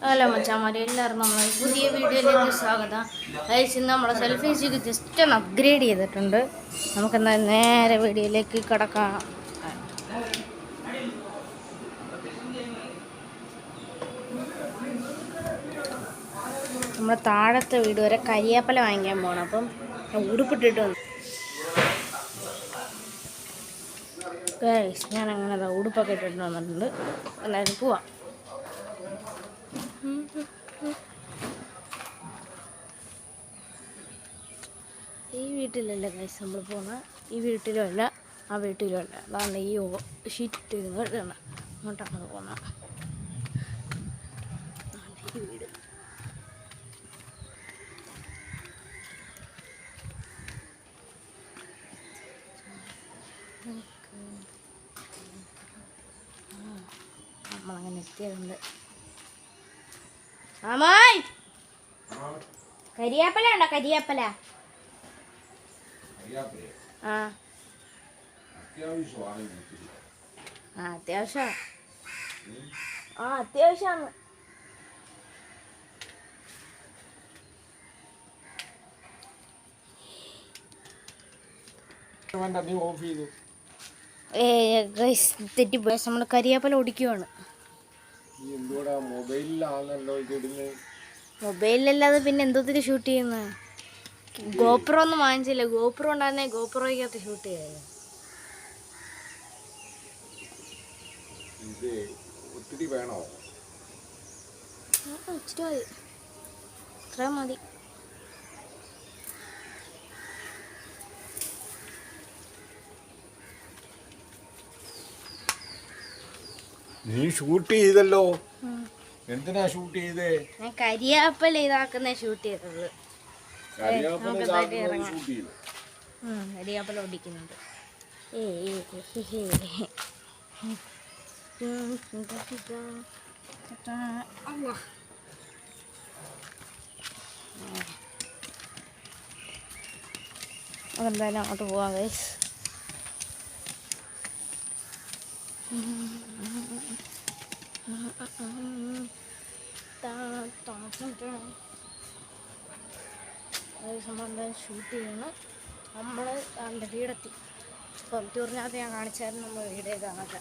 Hello മച്ചാമാരെ, എല്ലാവരും നമ്മളെ പുതിയ വീഡിയോയിലേക്ക് സ്വാഗതം. ഗൈസ്, ഇന്ന് നമ്മളെ സെൽഫി സ്റ്റിക്ക് ജസ്റ്റ് ഒന്ന് അപ്ഗ്രേഡ് ചെയ്തിട്ടുണ്ട്. നമുക്കെന്നാൽ നേരെ വീഡിയോയിലേക്ക് കിടക്കാം. നമ്മുടെ താഴത്തെ വീട് വരെ കരിയാപ്പല വാങ്ങിക്കാൻ പോകണം. അപ്പം ഉടുപ്പിട്ടിട്ട് വന്നു. ഗൈസ്, ഞാൻ അങ്ങനെ ഉടുപ്പൊക്കെ ഇട്ടിട്ട് വന്നിട്ടുണ്ട്. എല്ലാവരും പോവാം. ഈ വീട്ടിലല്ല ഗൈസ് നമ്മൾ പോകുന്നത്. ഈ വീട്ടിലും അല്ല, ആ വീട്ടിലും അല്ല. അതാണ് ഈ ഷീറ്റ് ഇടണം. അങ്ങോട്ടാണ് പോകുന്നത്. ഈ വീട് നമ്മളങ്ങനെ എത്തിയതുണ്ട്. ആമായി കരിയാപ്പല ഉണ്ടോ? കരിയാപ്പല അത്യാവശ്യം അത്യാവശ്യമാണ്. തെറ്റിപ്പോയി. നമ്മൾ കരിയാപ്പല ഓടിക്കുവാണ്. മൊബൈലിലല്ലാതെ പിന്നെ എന്തോത്തിന് ഷൂട്ട് ചെയ്യുന്നത്? ഗോപ്രോ ഒന്നും വാങ്ങിച്ചില്ല. ഗോപ്രോ ഉണ്ടായിരുന്നേ ഗോപ്രോയ്ക്കകത്ത് ഷൂട്ട് ചെയ്യായിരുന്നു. ഇച്ചിരി മതി, ഇത്ര മതി. നീ ഷൂട്ട് ചെയ്തല്ലോ. എന്തിനാ ഷൂട്ട് ചെയ്തേ? ഞാൻ കരിയാപ്പല ഇതാക്കുന്ന ഷൂട്ട് ചെയ്തത്. കരിയാപ്പല ഓടിക്കുന്നുണ്ട്. അതെന്തായാലും അങ്ങോട്ട് പോവാം ഗൈസ്. നമ്മളെന്തായാലും ഷൂട്ട് ചെയ്യണം. നമ്മൾ എൻ്റെ വീടെത്തി. കൊല്ലത്തൂരിനകത്ത് ഞാൻ കാണിച്ചായിരുന്നു നമ്മൾ വീടേ കാണാത്ത.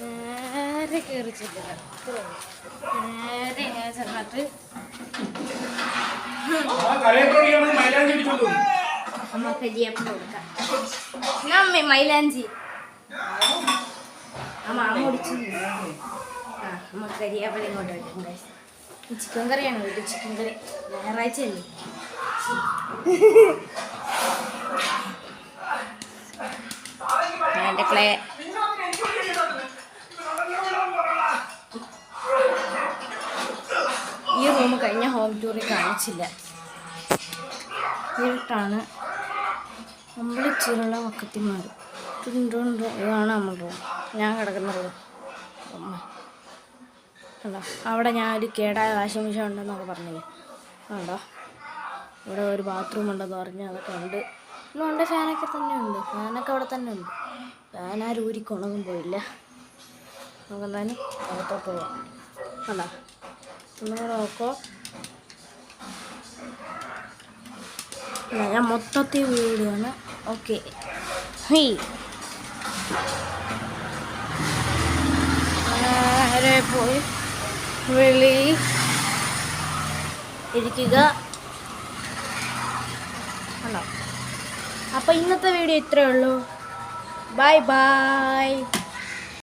നേരെ കയറി ചെല്ലുക. നേരെ ഇങ്ങനെ ചെന്നിട്ട് അമ്മ കരിയാപ്പല കൊടുക്കാം. അമ്മ മൈലാഞ്ചി അമ്മ ഓടിച്ചു. അമ്മ കരിയാപ്പല ഇങ്ങോട്ട് വയ്ക്കും ഗൈസ്. ചിക്കൻ കറിയാണ് വീട്ടിൽ. ചിക്കൻ കറി ഞായറാഴ്ച അല്ലേ. എൻ്റെ ക്ലേ ഈ റൂം കഴിഞ്ഞ ഹോം ടൂറിൽ കാണിച്ചില്ല. ഇരുട്ടാണ്. അമ്പളിച്ചിലുള്ള വക്കത്തിമാർ ഇതാണ് നമ്മുടെ റൂം. ഞാൻ കിടക്കുന്ന റൂം. കണ്ടോ, അവിടെ ഞാൻ ഒരു കേടായ വാഷിംഗ് മെഷീൻ ഉണ്ടെന്നൊക്കെ പറഞ്ഞില്ലേ. കണ്ടോ, ഇവിടെ ഒരു ബാത്റൂം ഉണ്ടെന്ന് പറഞ്ഞ് അതൊക്കെ ഉണ്ട്. ഇന്നും ഉണ്ട്. ഫാനൊക്കെ തന്നെ ഉണ്ട്. ഫാനൊക്കെ അവിടെ തന്നെ ഉണ്ട്. ഫാൻ ആരും ഊരിക്കൊണങ്ങും പോയില്ല. നമുക്കെന്തായാലും അകത്തോട്ട് പോവാം. കണ്ടോ, നമ്മൾ നോക്കോ. ഞാൻ മൊത്തത്തിൽ വീഡിയോയാണ്. ഓക്കെ, നേരെ പോയി വെളി ഇരിക്കുക. അല്ലോ, അപ്പോൾ ഇന്നത്തെ വീഡിയോ ഇത്രയേ ഉള്ളൂ. Bye bye.